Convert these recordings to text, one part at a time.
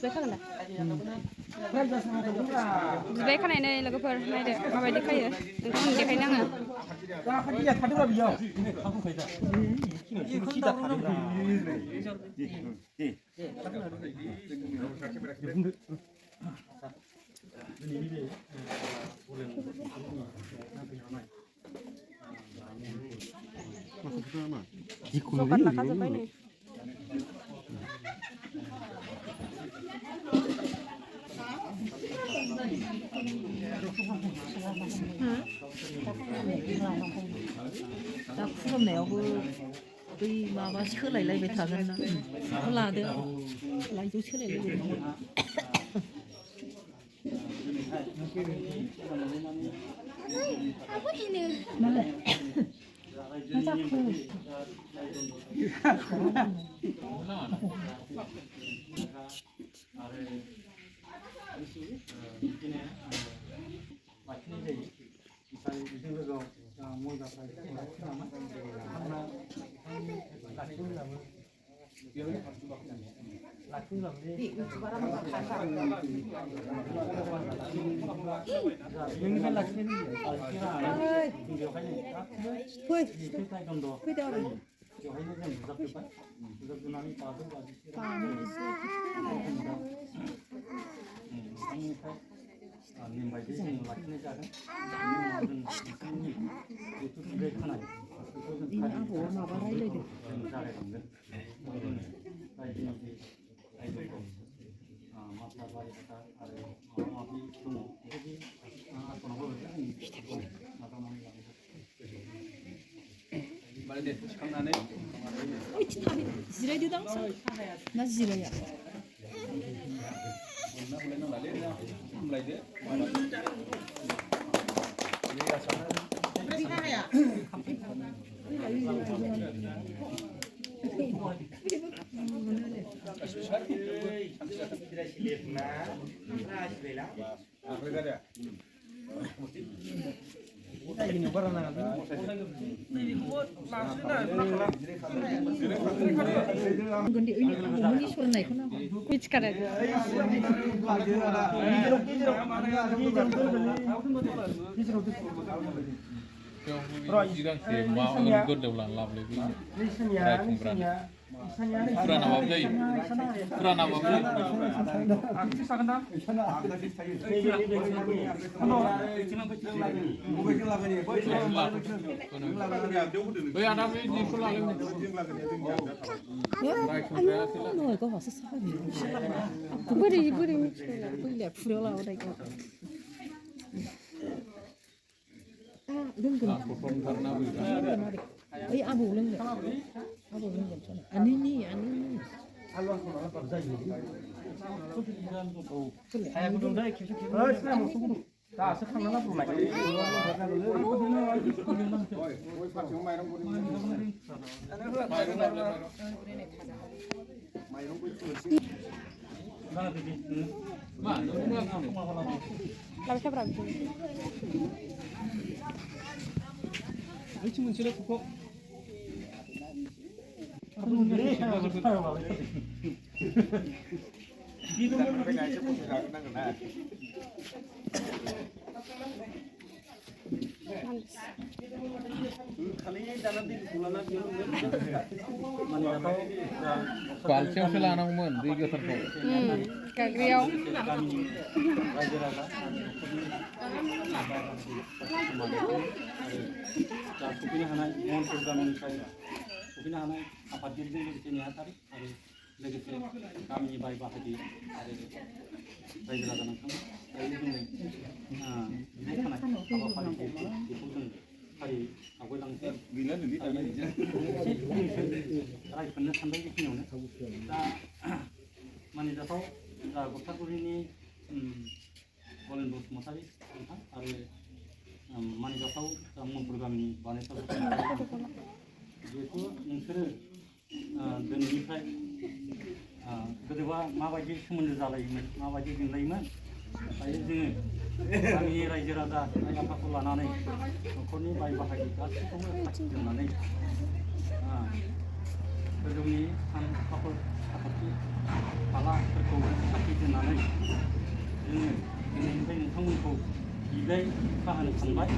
जिबाय खागोन दा जिबाय खानायनै लोगोफोर नायदो माबायदि खायो नोंथांमोन देखायनो आङो जगार लाखाजोब्बाय नै दा खुलुमनायावबो बै माबा सोलायलायबाय थागोन ना बेखौ लादो लाइजौ सोलायलायबाय थागोन मालाय मा जाखो आबौआ माबा रायलायदों जिरायदोदां ना जिराया आबौ लोंगोन आनैनि दासो थांना लाबोनाय बाल्थिंआवसो लानांगौमोन दै गोथारखौ गाग्रियाव सफैनो हानाय महनपुर गामिनिफ्राय सफैनो हानाय आफादगिरिजों लोगोसे नेहाथारि आरो लोगोसे गामिनि बाय बाहागि आरो रायजो राजा नोंथांमोन दायो जोङो बिनाय थानाय हाबाफारिखौ बेखौ जों फारि आवगायलांसै रायफोरनो सानबाय बेखिनियावनो दा मानिजाथाव गथागुरिनि गलेन बसुमतारी नोंथां आरो मानिजाथाव महनपुर गामिनि बानेश्वर जिहेतु नोंसोरो दिनैनिफ्राय गोदोबा माबायदि सोमोन्दो जालायोमोन माबायदि लिंलायोमोन दायो जोङो गामिनि रायजो राजा आइ आफाखौ लानानै न'खरनि बाय बाहागि गासैखौबो खाथि दोननानै गोजौनि सान आफाफोर आफादथि फालाफोरखौ खाथि बिदाय खाहोनो सानबाय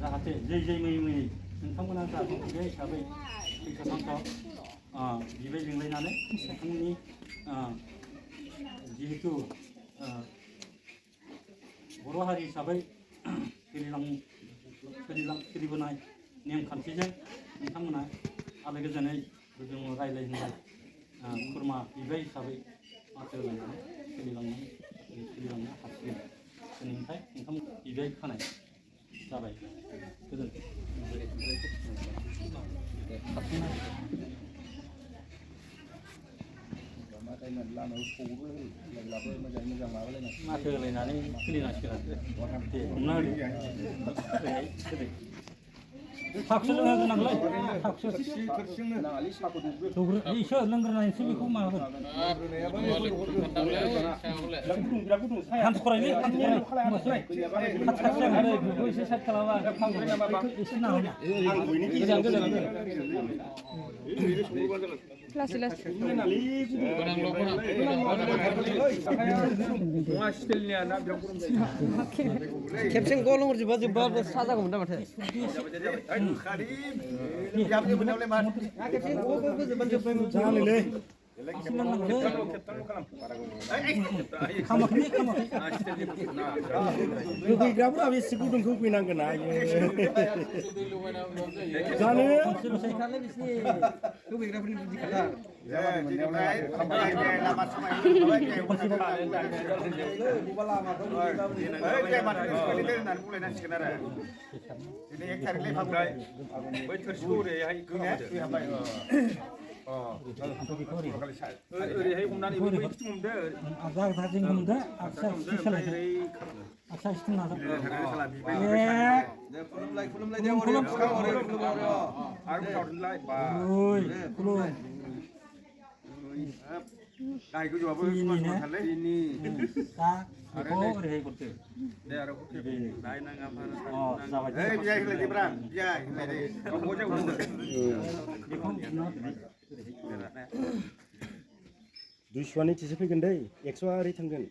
जाहाथे जै मैयै नोंथांमोना जाहाथे बिदाय हिसाबै थैख'सांथ' बिबाय लिंलायनानै नोंथांमोननि जिहेतु बर' हारि हिसाबै सोलिबोनाय नेमखान्थिजों नोंथांमोना आलो गोजोनै जों रायज्लायनाय खुरमा बिबाय हिसाबै माथो होलायनानै सोलिलांनो हासिगोन दिनैनिफ्राय नोंथां बिबाय खानाय जाबाय गोजोन्थों माथो होलायनानै सोलिनांसिगोन दे हमना होदो साखुसो लोंहोग्रोनांगौलै साखुसो लोंग्रोनानैसो बेखौ माबागोन हान्थु खरायलै बेखौ एसे साइड खालामा एसे नाङा लासै लासै खेबसेन गल हरजोबा जोब्बा साजागौमोन दा माथो दुगैग्राफोरा बेसे गुदुंखौ फैनांगोन ना जानो दुगैग्राफोरनि बिदि खोथा ओरैहाय हमनानै बैखौ हमदो आगदाजों हमदो आगसा सोलायदो आगसा सिथिं नाजा खुलुमलाय दे हरि आरो सावदोलाय बा ओइ खुलुम गायखौ जवाबो समानथारलै नि दा बेखौ ओरैहाय करदो दे आरो नाय नाङा जाबाय ओइ बियाय होलाय दिब्रा बियाय होलाय दे गजाव होदो बेखौ दुइस'आनि थिसो फैगोन दै 100 ओरै थांगोन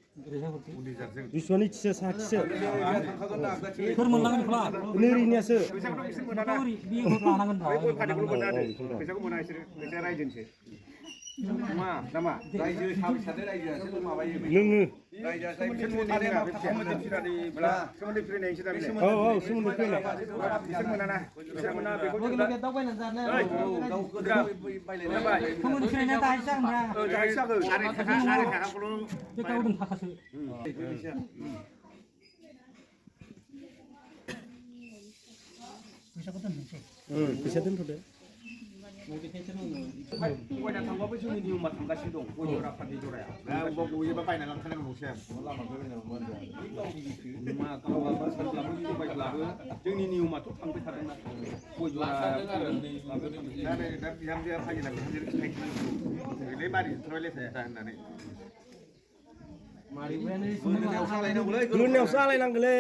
200नि थिसो साथिसो सोर मोनलांगोन खोला नोरिनियासो बियो लानांगोन फैसाखौ मोना इसोर फैसाया रायजोनिसो मा नामा रायजो साबैसे रायजोआसो माबायो लोङो रायजोआ सोमोन्दो फिरायनायसो दा औ सोमोन्दो फैनाय बिसोर मोनाना बिसोर मोना बेखौ दावबायनानै जानो दाउ गोदा बायलायलाबाय सोमोन्दो फिरायनाया दाहायसो जागोन दाहायसो जागोन आराय थाखाखौल' बे गावदों थाखासो फैसाखौ दोनथ'सै फैसा दोनथ'दो गयना थांबाबो जोंनि नियमा थांगासिनो दं गय जरा फाथै जराया दा गयोबा बायना लांखानांगौ नंसै जोंनि नियमाथ' थांबाय थादोंना गय जरा दा बिहामजोआ फालिनांगौ बिहामजोआ बारि थरायलायथाया होननानै गोदोनायावसो आलायनांगौलै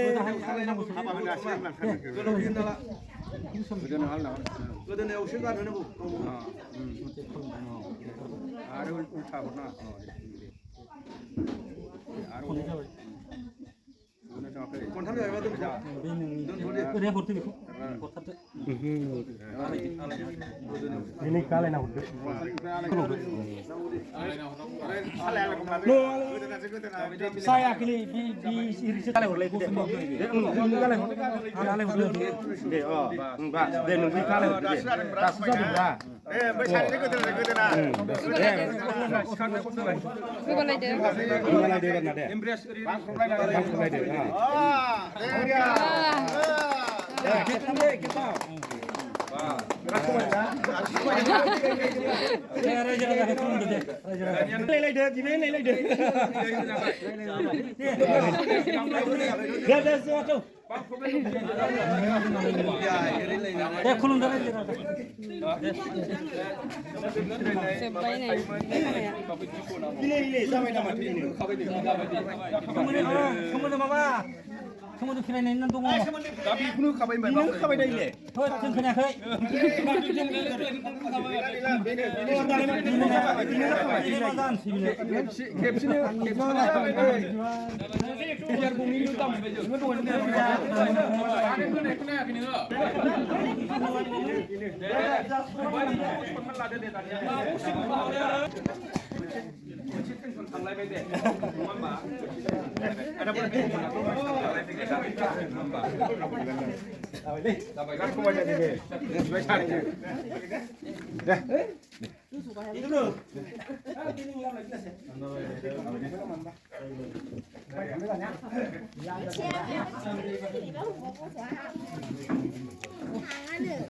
गोदोनायावसो गानहोनांगौ आरो उल्था हरना आरो खनथाम जाबायबा दोनथ'दो बेखौ हरथारदो दिनै आलायना हरदो जायाखैलै बिसो गालाय हरलाय दे दे नों बे गालाय हरदो दासो जादोंब्रा बै सानैनि गोदोना गोबालायदो ना दे इमप्रेस सोमोन्दो खेलायनायनि दङ दा बेखौनो होखाबाय होनबाय बेनो होखाबाय दायोले जों खोनायाखै खेबसेनो मोनसे टेनसन थांलायबाय दे नङा होमबा